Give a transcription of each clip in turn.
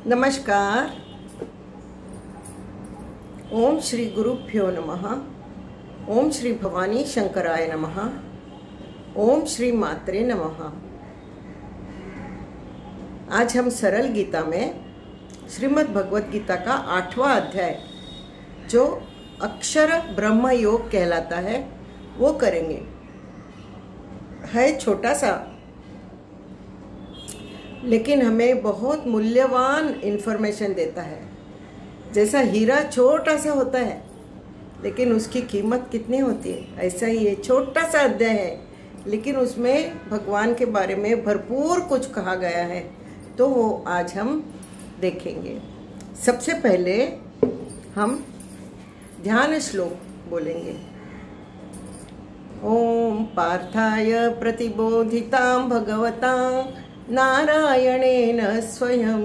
नमस्कार। ओम श्री गुरुभ्यो नमः। ओम श्री भवानी शंकराय नमः। ओम श्री मात्रे नमः। आज हम सरल गीता में श्रीमद् भगवत गीता का 8वां अध्याय जो अक्षर ब्रह्म योग कहलाता है वो करेंगे। है छोटा सा, लेकिन हमें बहुत मूल्यवान इन्फॉर्मेशन देता है। जैसा हीरा छोटा सा होता है लेकिन उसकी कीमत कितनी होती है, ऐसा ही ये छोटा सा अध्याय है लेकिन उसमें भगवान के बारे में भरपूर कुछ कहा गया है। तो वो आज हम देखेंगे। सबसे पहले हम ध्यान श्लोक बोलेंगे। ओम पार्थाय प्रतिबोधितां भगवतां नारायणेन स्वयं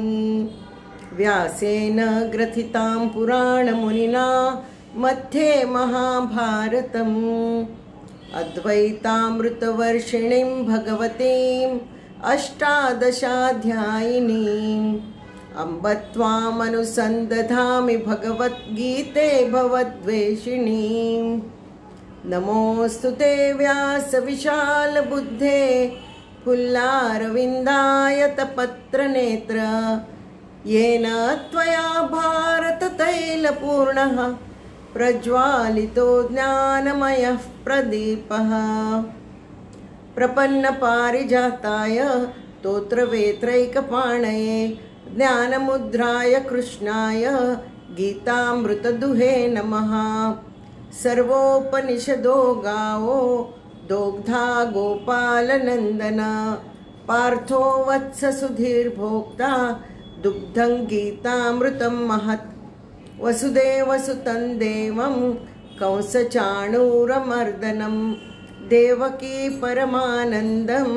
व्यासेन ग्रथितां पुराणमुनिना मध्ये महाभारतम् अद्वैतामृतवर्षिणीं भगवतीम् अष्टादशाध्यायिनीम् अम्ब त्वामनुसन्दधामि भगवद्गीते भवद्वेषिणीम्। नमोऽस्तु ते व्यासविशालबुद्धे फुल्लारविन्दायतपत्रनेत्र येन त्वया भारततैलपूर्णः प्रज्वालितो ज्ञानमयः प्रदीपः। प्रपन्नपारिजाताय स्तोत्रवेत्रैकपाणये ज्ञानमुद्राय कृष्णाय गीतामृतदुहे नमः। सर्वोपनिषदो गावो दोग्धा गोपालनंदन पार्थो वत्स सुधीर्भोक्ता दुग्धं गीतामृतं महत्। वसुदेवसुतं देवं कंसचाणूरमर्दनं देवकी परमानन्दं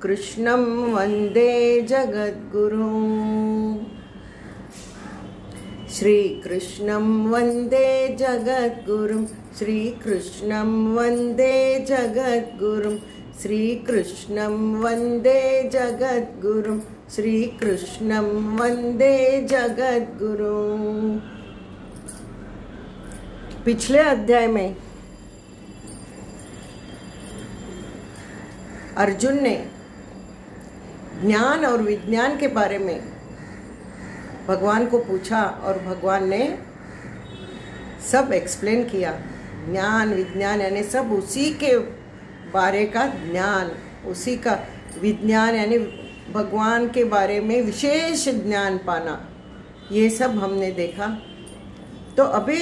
कृष्णं वन्दे जगद्गुरुं। श्रीकृष्णं वन्दे जगद्गुरुं श्रीकृष्णं वन्दे जगद्गुरुं श्रीकृष्णं वन्दे जगद्गुरुं श्रीकृष्णं वन्दे जगद्गुरुं। पिछले अध्याय में अर्जुन ने ज्ञान और विज्ञान के बारे में भगवान को पूछा और भगवान ने सब एक्सप्लेन किया। ज्ञान विज्ञान यानी सब उसी के बारे का ज्ञान, उसी का विज्ञान यानी भगवान के बारे में विशेष ज्ञान पाना, ये सब हमने देखा। तो अभी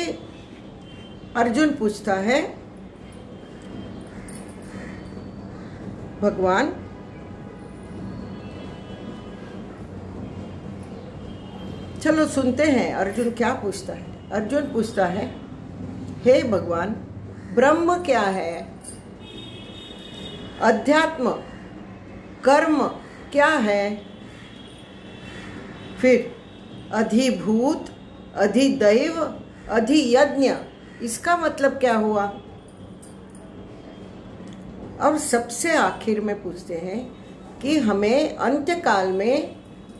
अर्जुन पूछता है भगवान चलो सुनते हैं अर्जुन क्या पूछता है। अर्जुन पूछता है, हे भगवान, ब्रह्म क्या है? अध्यात्म कर्म क्या है? फिर अधिभूत, अधिदैव, अधियज्ञ, इसका मतलब क्या हुआ? और सबसे आखिर में पूछते हैं कि हमें अंत्यकाल में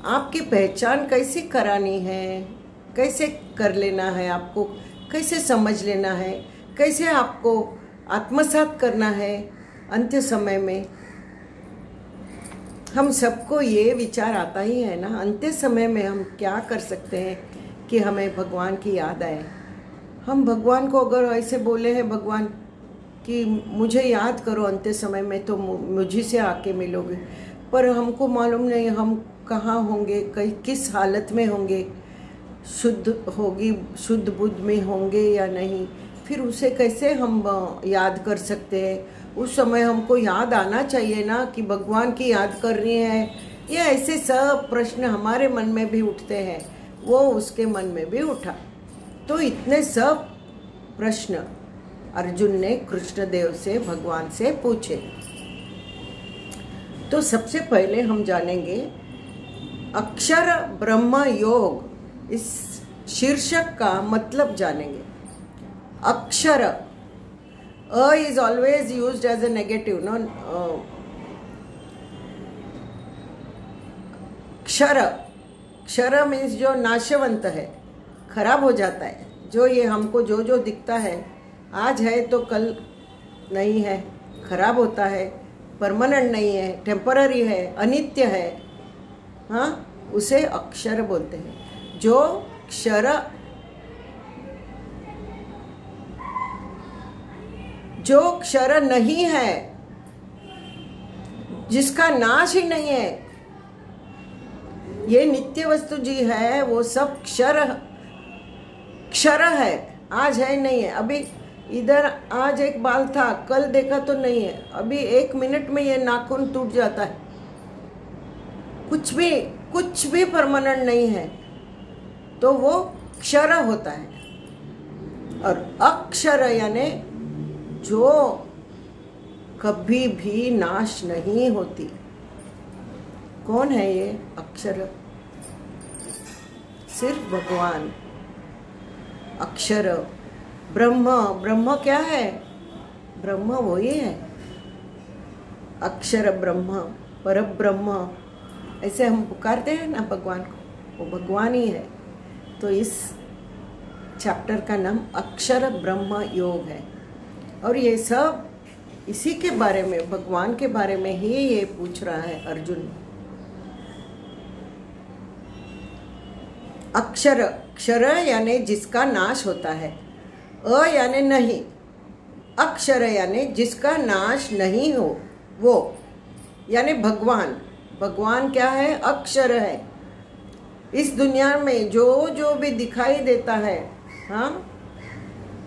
आपकी पहचान कैसे करानी है, कैसे कर लेना है, आपको कैसे समझ लेना है, कैसे आपको आत्मसात करना है अंत्य समय में। हम सबको ये विचार आता ही है ना, अंत्य समय में हम क्या कर सकते हैं कि हमें भगवान की याद आए। हम भगवान को अगर ऐसे बोले हैं भगवान कि मुझे याद करो अंत्य समय में, तो मुझे से आके मिलोगे, पर हमको मालूम नहीं हम कहाँ होंगे, किस हालत में होंगे, शुद्ध बुद्ध में होंगे या नहीं। फिर उसे कैसे हम याद कर सकते हैं? उस समय हमको याद आना चाहिए ना कि भगवान की याद करनी है। ये ऐसे सब प्रश्न हमारे मन में भी उठते हैं, वो उसके मन में भी उठा। तो इतने सब प्रश्न अर्जुन ने कृष्णदेव से, भगवान से पूछे। तो सबसे पहले हम जानेंगे अक्षर ब्रह्म योग, इस शीर्षक का मतलब जानेंगे। अक्षर, a is always used as a negative, no. क्षर क्षर मीन्स जो नाशवंत है, खराब हो जाता है। जो ये हमको जो जो दिखता है, आज है तो कल नहीं है, खराब होता है, परमानेंट नहीं है, टेम्पररी है, अनित्य है, हाँ, उसे अक्षर बोलते हैं। जो क्षर नहीं है, जिसका नाश ही नहीं है, ये नित्य वस्तु जी है, वो सब क्षर है। आज है नहीं है, अभी इधर आज एक बाल था, कल देखा तो नहीं है, अभी 1 मिनट में ये नाखून टूट जाता है। कुछ भी परमानेंट नहीं है, तो वो क्षर होता है। और अक्षर यानी जो कभी भी नाश नहीं होती। कौन है ये अक्षर? सिर्फ भगवान। अक्षर ब्रह्म क्या है? ब्रह्म वही है, अक्षर ब्रह्म, पर ब्रह्म, ऐसे हम पुकारते हैं ना भगवान को, वो भगवान ही है। तो इस चैप्टर का नाम अक्षर ब्रह्म योग है। और ये सब इसी के बारे में, भगवान के बारे में ही ये पूछ रहा है अर्जुन। क्षर यानी जिसका नाश होता है, यानी नहीं, अक्षर यानी जिसका नाश नहीं हो, वो यानी भगवान। भगवान क्या है? अक्षर है। इस दुनिया में जो भी दिखाई देता है, हाँ,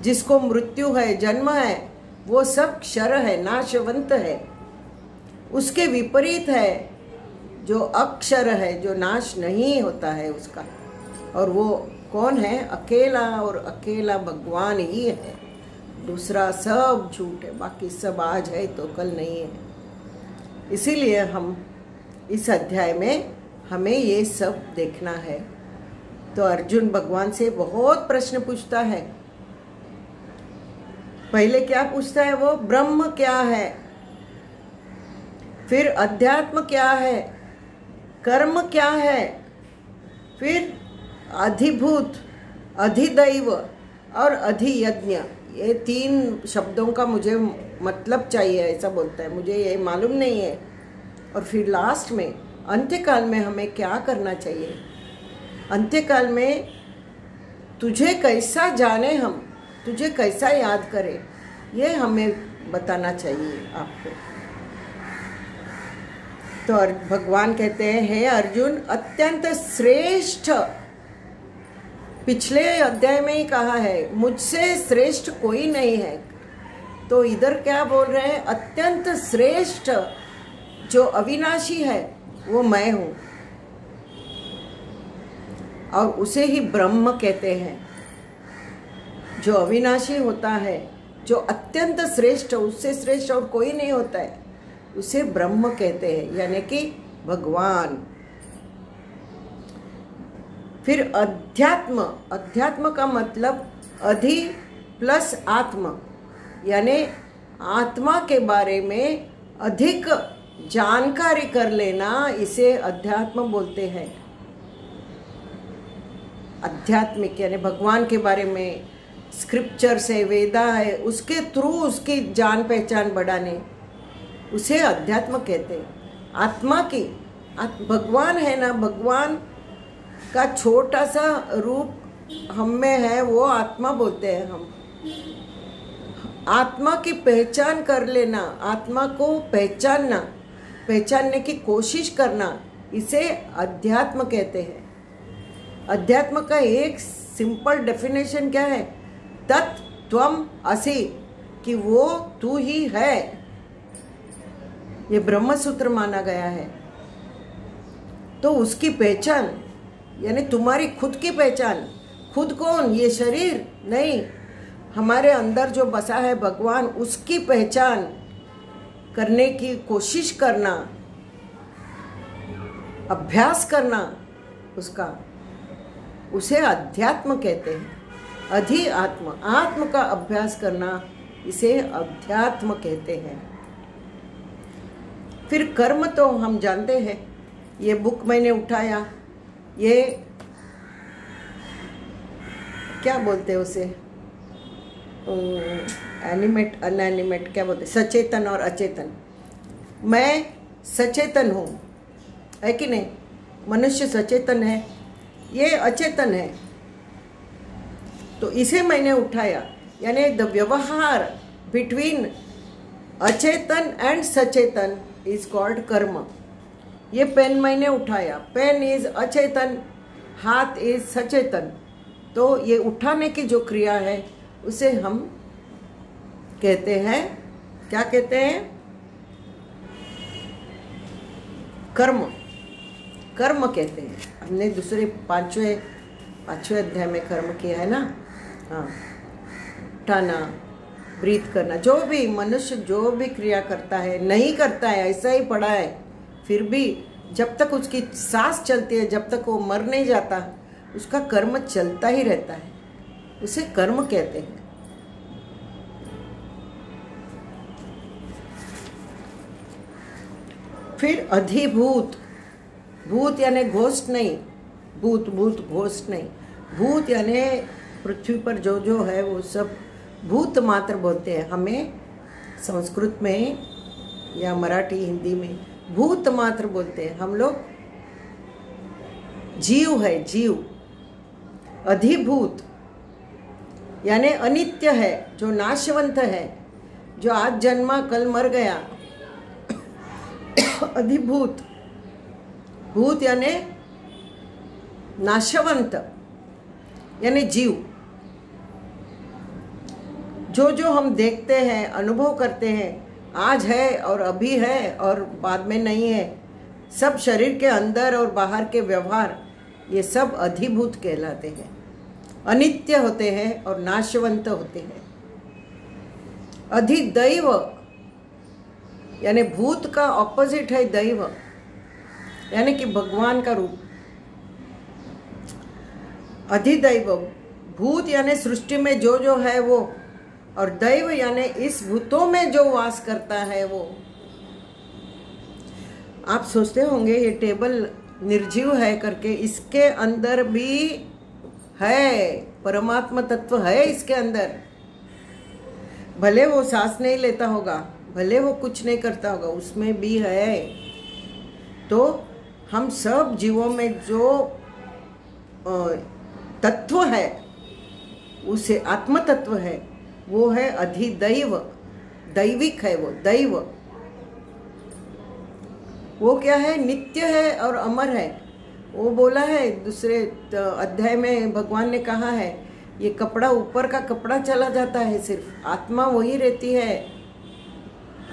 जिसको मृत्यु है, जन्म है, वो सब क्षर है, नाशवंत है। उसके विपरीत है जो अक्षर है, जो नाश नहीं होता है उसका। और वो कौन है? अकेला और अकेला भगवान ही है। दूसरा सब झूठ है, बाकी सब आज है तो कल नहीं है। इसीलिए हम इस अध्याय में हमें ये सब देखना है। तो अर्जुन भगवान से बहुत प्रश्न पूछता है। पहले क्या पूछता है वो? ब्रह्म क्या है, फिर अध्यात्म क्या है, कर्म क्या है, फिर अधिभूत, अधिदैव और अधियज्ञ। ये 3 शब्दों का मुझे मतलब चाहिए, ऐसा बोलता है, मुझे ये मालूम नहीं है। और फिर लास्ट में अंत्यकाल में हमें क्या करना चाहिए? अंत्यकाल में तुझे कैसा जाने हम, तुझे कैसा याद करें, ये हमें बताना चाहिए आपको। तो भगवान कहते हैं, हे अर्जुन, अत्यंत श्रेष्ठ, पिछले अध्याय में ही कहा है, मुझसे श्रेष्ठ कोई नहीं है। तो इधर क्या बोल रहे हैं? अत्यंत श्रेष्ठ जो अविनाशी है वो मैं हूँ, और उसे ही ब्रह्म कहते हैं। जो अविनाशी होता है, जो अत्यंत श्रेष्ठ, उससे श्रेष्ठ और कोई नहीं होता है, उसे ब्रह्म कहते हैं, यानी कि भगवान। फिर अध्यात्म, अध्यात्म का मतलब अधि प्लस आत्म, यानी आत्मा के बारे में अधिक जानकारी कर लेना, इसे अध्यात्म बोलते हैं। आध्यात्मिक यानी भगवान के बारे में स्क्रिप्चर से, वेदा है, उसके थ्रू उसकी जान पहचान बढ़ाने, उसे अध्यात्म कहते हैं। आत्मा की, भगवान है ना, भगवान का छोटा सा रूप हम में है, वो आत्मा बोलते हैं हम। आत्मा की पहचान कर लेना, आत्मा को पहचानना, पहचानने की कोशिश करना, इसे अध्यात्म कहते हैं। अध्यात्म का एक सिंपल डेफिनेशन क्या है? तत् त्वम असि, कि वो तू ही है। ये ब्रह्म सूत्र माना गया है। तो उसकी पहचान यानी तुम्हारी खुद की पहचान। खुद कौन? ये शरीर नहीं, हमारे अंदर जो बसा है भगवान, उसकी पहचान करने की कोशिश करना, अभ्यास करना उसका, उसे अध्यात्म कहते हैं। अधि आत्म, आत्म का अभ्यास करना, इसे अध्यात्म कहते हैं। फिर कर्म तो हम जानते हैं, ये बुक मैंने उठाया, ये क्या बोलते हैं उसे, एनिमेट अनएनिमेट क्या बोलते, सचेतन और अचेतन। मैं सचेतन हूँ, है कि नहीं? मनुष्य सचेतन है, ये अचेतन है। तो इसे मैंने उठाया, यानी द व्यवहार बिटवीन अचेतन एंड सचेतन इज कॉल्ड कर्म। ये पेन मैंने उठाया, पेन इज अचेतन, हाथ इज सचेतन। तो ये उठाने की जो क्रिया है उसे हम कहते हैं, क्या कहते हैं? कर्म, कर्म कहते हैं। हमने दूसरे पांचवें अध्याय में कर्म किया है ना। हाँ, उठाना, ब्रीथ करना, जो भी मनुष्य जो भी क्रिया करता है, नहीं करता है, ऐसा ही पड़ा है, फिर भी जब तक उसकी सांस चलती है, जब तक वो मर नहीं जाता, उसका कर्म चलता ही रहता है, उसे कर्म कहते हैं। फिर अधिभूत, भूत यानी घोस्ट नहीं, भूत घोस्ट नहीं, भूत यानी पृथ्वी पर जो है वो सब भूत मात्र बोलते हैं। हमें संस्कृत में या मराठी हिंदी में भूत मात्र बोलते हैं। हम लोग जीव है, जीव। अधिभूत यानी अनित्य है, जो नाशवंत है, जो आज जन्मा कल मर गया। अधिभूत, भूत यानी नाशवंत, यानी जीव। जो हम देखते हैं, अनुभव करते हैं, आज है और अभी है और बाद में नहीं है, सब शरीर के अंदर और बाहर के व्यवहार, ये सब अधिभूत कहलाते हैं। अनित्य होते हैं और नाशवंत होते हैं। अधिदैव यानी भूत का ऑपोजिट है दैव, यानी कि भगवान का रूप। अधिदैव, भूत यानी सृष्टि में जो है वो, और दैव यानी इस भूतों में जो वास करता है वो। आप सोचते होंगे ये टेबल निर्जीव है करके, इसके अंदर भी है परमात्मा तत्व, है इसके अंदर। भले वो सांस नहीं लेता होगा, भले वो कुछ नहीं करता होगा, उसमें भी है। तो हम सब जीवों में जो तत्व है, उसे आत्म तत्व है, वो है अधिदैव, दैविक है वो, दैव। वो क्या है? नित्य है और अमर है। वो बोला है दूसरे अध्याय में, भगवान ने कहा है ये कपड़ा, ऊपर का कपड़ा चला जाता है, सिर्फ आत्मा वही रहती है।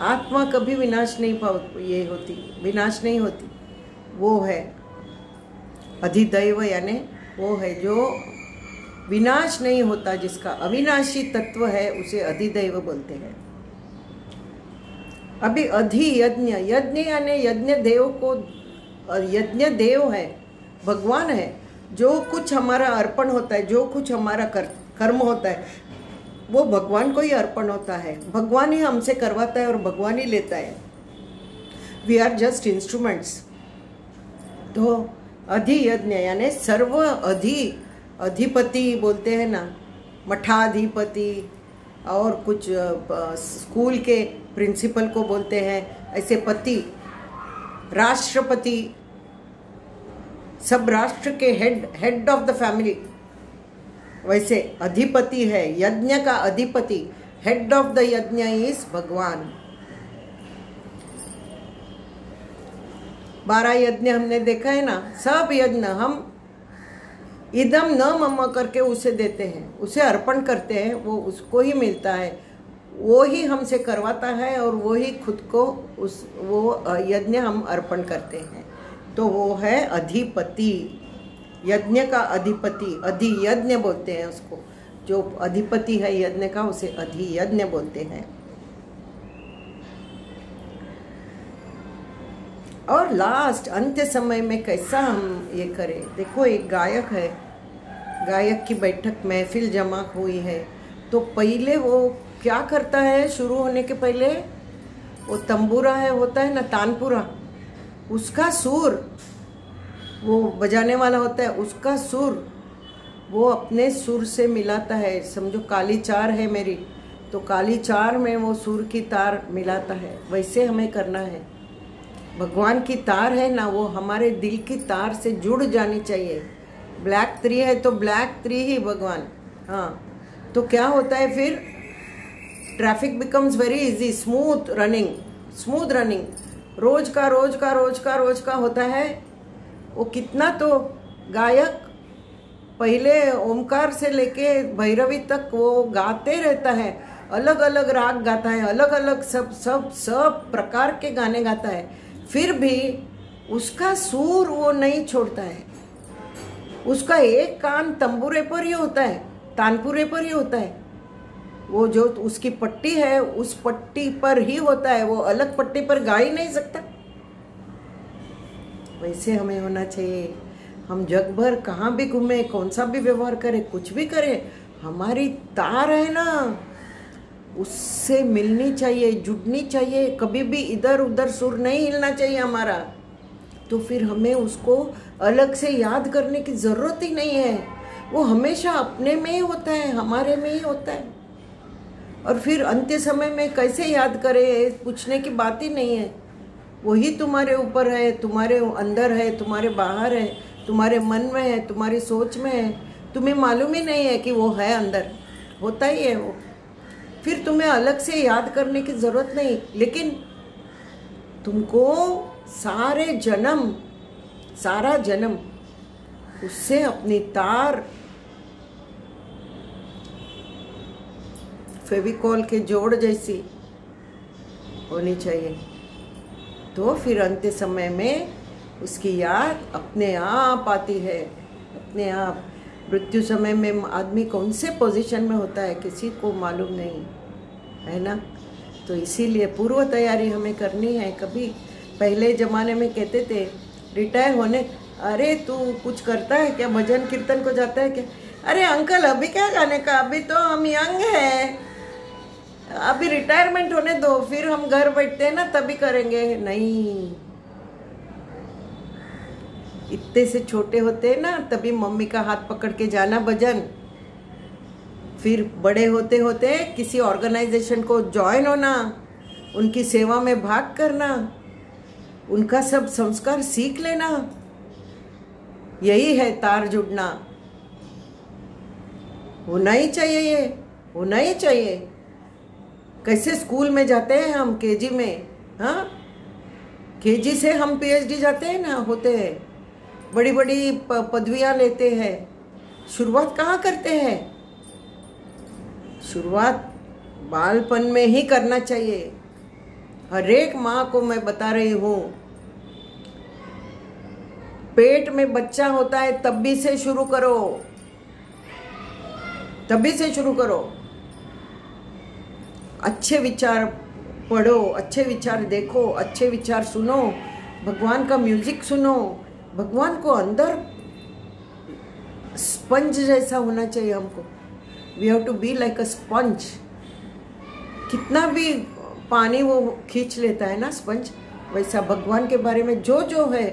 आत्मा कभी विनाश नहीं विनाश नहीं होती। वो है अधिदैव, यानी वो है जो विनाश नहीं होता, जिसका अविनाशी तत्व है, उसे अधिदैव बोलते हैं। अभी अधियज्ञ, यज्ञ यानी यज्ञ देव को, यज्ञ देव है, भगवान है। जो कुछ हमारा अर्पण होता है, जो कुछ हमारा कर्म होता है, वो भगवान को ही अर्पण होता है। भगवान ही हमसे करवाता है और भगवान ही लेता है। We are just instruments. तो अधियज्ञ यानी सर्व अधिपति बोलते हैं ना, मठाधिपति, और कुछ स्कूल के प्रिंसिपल को बोलते हैं ऐसे पति, राष्ट्रपति, सब राष्ट्र के हेड ऑफ द फैमिली, वैसे अधिपति है, यज्ञ का अधिपति, हेड ऑफ द यज्ञ इज भगवान। 12 यज्ञ हमने देखा है ना, सब यज्ञ हम इदम न मम करके उसे देते हैं, उसे अर्पण करते हैं, वो उसको ही मिलता है, वो ही हमसे करवाता है और वो ही खुद को वो यज्ञ हम अर्पण करते हैं। तो वो है अधिपति, यज्ञ का अधिपति, अधियज्ञ बोलते हैं उसको। जो अधिपति है यज्ञ का, उसे अधियज्ञ बोलते हैं। और लास्ट अंत्य समय में कैसा हम ये करें? देखो, एक गायक है, गायक की बैठक महफिल जमा हुई है, तो पहले वो क्या करता है? शुरू होने के पहले वो तंबूरा है, होता है ना तानपुरा, उसका सुर वो बजाने वाला होता है, उसका सुर वो अपने सुर से मिलाता है। समझो काली चार है मेरी, तो काली चार में वो सुर की तार मिलाता है। वैसे हमें करना है। भगवान की तार है ना, वो हमारे दिल की तार से जुड़ जानी चाहिए। ब्लैक 3 है तो ब्लैक 3 ही भगवान। हाँ, तो क्या होता है फिर? Traffic becomes very easy, smooth running. रोज का होता है। वो कितना तो गायक पहले ओमकार से लेके भैरवी तक वो गाते रहता है, अलग अलग राग गाता है, अलग अलग सब प्रकार के गाने गाता है, फिर भी उसका सुर वो नहीं छोड़ता है। उसका एक कान तंबूरे पर ही होता है, तानपुरे पर ही होता है। वो जो उसकी पट्टी है उस पट्टी पर ही होता है, वो अलग पट्टी पर गा ही नहीं सकता। वैसे हमें होना चाहिए। हम जग भर कहाँ भी घूमे, कौन सा भी व्यवहार करें, कुछ भी करें, हमारी तार है ना, उससे मिलनी चाहिए, जुड़नी चाहिए। कभी भी इधर उधर सुर नहीं हिलना चाहिए हमारा। तो फिर हमें उसको अलग से याद करने की ज़रूरत ही नहीं है। वो हमेशा अपने में ही होता है, हमारे में ही होता है। और फिर अंत्य समय में कैसे याद करें, पूछने की बात ही नहीं है। वही तुम्हारे ऊपर है, तुम्हारे अंदर है, तुम्हारे बाहर है, तुम्हारे मन में है, तुम्हारी सोच में है। तुम्हें मालूम ही नहीं है कि वो है अंदर, होता ही है वो। फिर तुम्हें अलग से याद करने की ज़रूरत नहीं। लेकिन तुमको सारा जन्म उससे अपनी तार फेविकॉल के जोड़ जैसी होनी चाहिए। तो फिर अंत्य समय में उसकी याद अपने आप आती है, अपने आप। मृत्यु समय में आदमी कौन से पोजीशन में होता है किसी को मालूम नहीं है ना। तो इसीलिए पूर्व तैयारी हमें करनी है। कभी पहले ज़माने में कहते थे रिटायर होने, अरे तू कुछ करता है क्या, भजन कीर्तन को जाता है क्या? अरे अंकल अभी क्या गाने का, अभी तो हम यंग हैं, अभी रिटायरमेंट होने दो, फिर हम घर बैठते हैं ना तभी करेंगे। नहीं, इतने से छोटे होते हैं ना तभी मम्मी का हाथ पकड़ के जाना भजन, फिर बड़े होते होते किसी ऑर्गेनाइजेशन को ज्वाइन होना, उनकी सेवा में भाग करना, उनका सब संस्कार सीख लेना। यही है तार जुड़ना। होना ही चाहिए, ये होना ही चाहिए। कैसे स्कूल में जाते हैं हम केजी में, हाँ, केजी से हम पीएचडी जाते हैं ना, होते हैं, बड़ी बड़ी पदवियां लेते हैं। शुरुआत कहाँ करते हैं? शुरुआत बालपन में ही करना चाहिए। हर एक माँ को मैं बता रही हूँ, पेट में बच्चा होता है तभी से शुरू करो, तभी से शुरू करो। अच्छे विचार पढ़ो, अच्छे विचार देखो, अच्छे विचार सुनो, भगवान का म्यूजिक सुनो। भगवान को अंदर स्पंज जैसा होना चाहिए हमको। We have to be like a sponge. कितना भी पानी वो खींच लेता है ना स्पंज, वैसा भगवान के बारे में जो जो है,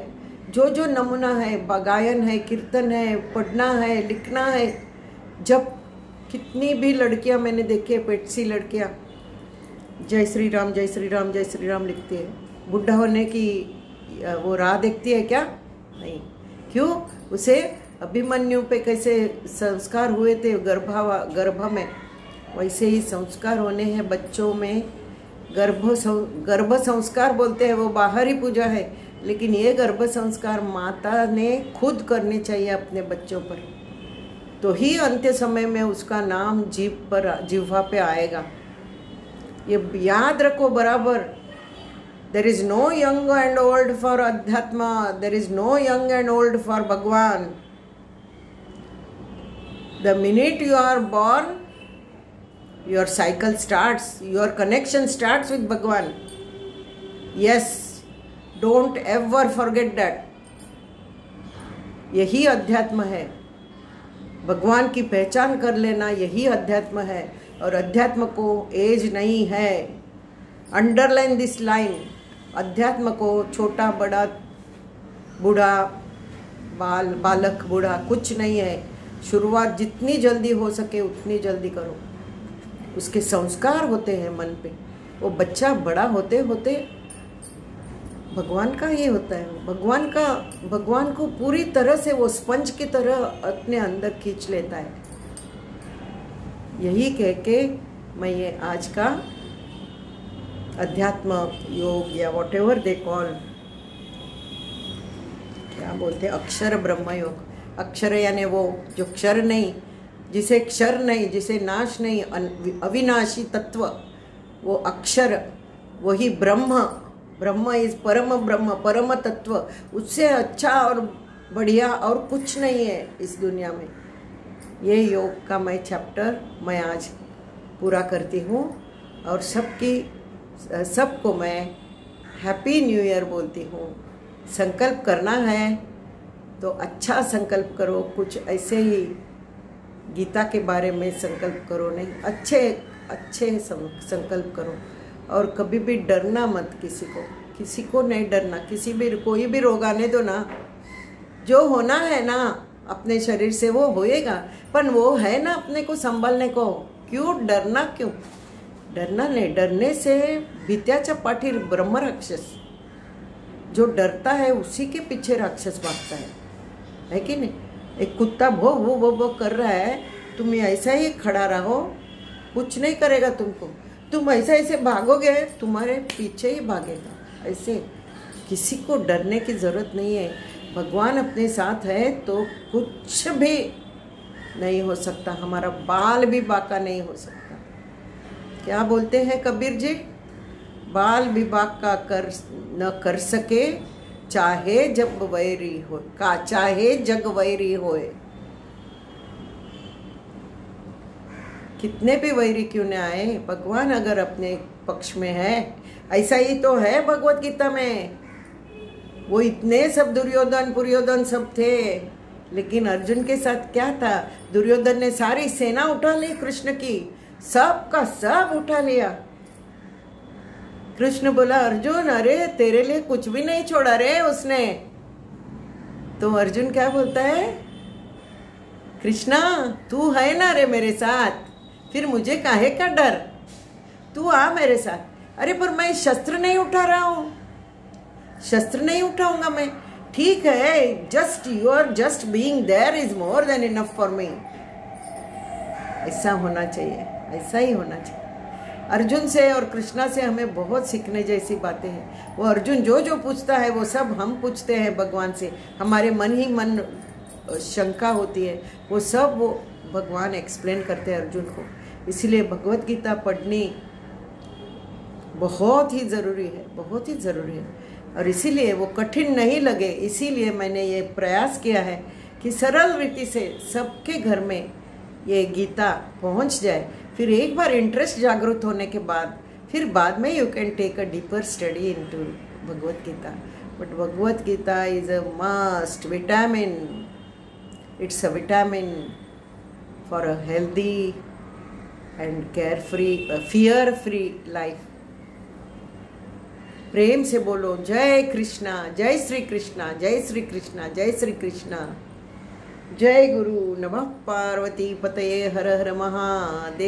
जो जो नमूना है, गायन है, कीर्तन है, पढ़ना है, लिखना है। जब कितनी भी लड़कियां मैंने देखी है, पेटसी लड़कियां, जय श्री राम जय श्री राम जय श्री राम लिखती है। बुढ़ा होने की वो राह देखती है क्या? नहीं। क्यों? उसे अभिमन्यु पे कैसे संस्कार हुए थे गर्भ में, वैसे ही संस्कार होने हैं बच्चों में। गर्भ संस्कार बोलते हैं, वो बाहरी पूजा है, लेकिन ये गर्भ संस्कार माता ने खुद करने चाहिए अपने बच्चों पर। तो ही अंत्य समय में उसका नाम जिह्वा पे आएगा। ये याद रखो बराबर। There is no young and old for Adhyatma. There is no young and old for Bhagwan. The minute you are born, your cycle starts, your connection starts with Bhagwan. Yes, don't ever forget that. यही अध्यात्म है। भगवान की पहचान कर लेना यही अध्यात्म है। और अध्यात्म को एज नहीं है। Underline this line. अध्यात्म को छोटा बड़ा बूढ़ा बालक बूढ़ा कुछ नहीं है। शुरुआत जितनी जल्दी हो सके उतनी जल्दी करो। उसके संस्कार होते हैं मन पे। वो बच्चा बड़ा होते होते भगवान का ये होता है, भगवान को पूरी तरह से वो स्पंज की तरह अपने अंदर खींच लेता है। यही कह के मैं ये आज का अध्यात्म योग या वॉट एवर दे कॉल, क्या बोलते हैं, अक्षर ब्रह्म योग। अक्षर यानी वो जो क्षर नहीं, जिसे क्षर नहीं, जिसे नाश नहीं, अविनाशी तत्व, वो अक्षर, वही ब्रह्म इज परम ब्रह्म, परम तत्व। उससे अच्छा और बढ़िया और कुछ नहीं है इस दुनिया में। ये योग का मैं चैप्टर मैं आज पूरा करती हूँ और सबको मैं हैप्पी न्यू ईयर बोलती हूँ। संकल्प करना है तो अच्छा संकल्प करो, कुछ ऐसे ही गीता के बारे में संकल्प करो नहीं, अच्छे संकल्प करो। और कभी भी डरना मत किसी को नहीं डरना। कोई भी रोग आने दो ना, जो होना है ना अपने शरीर से वो होएगा, पर वो है ना अपने को संभालने को। क्यों डरना, क्यों डरना नहीं। डरने से भित्याचा पाठी ब्रह्म राक्षस, जो डरता है उसी के पीछे राक्षस भागता है कि नहीं। एक कुत्ता वो कर रहा है, तुम ऐसा ही खड़ा रहो, कुछ नहीं करेगा तुमको। तुम ऐसे भागोगे, तुम्हारे पीछे ही भागेगा। ऐसे किसी को डरने की ज़रूरत नहीं है। भगवान अपने साथ है तो कुछ भी नहीं हो सकता। हमारा बाल भी बाका नहीं हो सकता। क्या बोलते हैं कबीर जी, बाल भी बाका न कर सके, चाहे जब वैरी हो चाहे जग वैरी होए। कितने भी वैरी क्यों न आए, भगवान अगर अपने पक्ष में है, ऐसा ही तो है भगवत गीता में। वो इतने सब दुर्योधन सब थे, लेकिन अर्जुन के साथ क्या था, दुर्योधन ने सारी सेना उठा ली कृष्ण की, सब का सब उठा लिया। कृष्ण बोला, अर्जुन अरे तेरे लिए कुछ भी नहीं छोड़ा रे उसने। तो अर्जुन क्या बोलता है, कृष्णा तू है ना रे मेरे साथ, फिर मुझे काहे का डर, तू आ मेरे साथ। अरे पर मैं शस्त्र नहीं उठा रहा हूं, शस्त्र नहीं उठाऊंगा मैं। ठीक है, just being there is more than enough for me. ऐसा होना चाहिए, ऐसा ही होना चाहिए। अर्जुन से और कृष्णा से हमें बहुत सीखने जैसी बातें हैं। वो अर्जुन जो पूछता है वो सब हम पूछते हैं भगवान से। हमारे मन ही मन शंका होती है, वो सब वो भगवान एक्सप्लेन करते हैं अर्जुन को। इसलिए भगवत गीता पढ़नी बहुत ही ज़रूरी है, बहुत ही ज़रूरी है। और इसीलिए वो कठिन नहीं लगे, इसीलिए मैंने ये प्रयास किया है कि सरल रीति से सबके घर में ये गीता पहुंच जाए। फिर एक बार इंटरेस्ट जागृत होने के बाद फिर बाद में you can take a deeper study into Bhagavad Gita. But Bhagavad Gita is a must vitamin, it's a vitamin for a healthy and care free, fear free life. प्रेम से बोलो जय कृष्णा, जय श्री कृष्णा, जय श्री कृष्णा, जय श्री कृष्णा। जय गुरु, नमः पार्वती पतये, हर हर महादेव।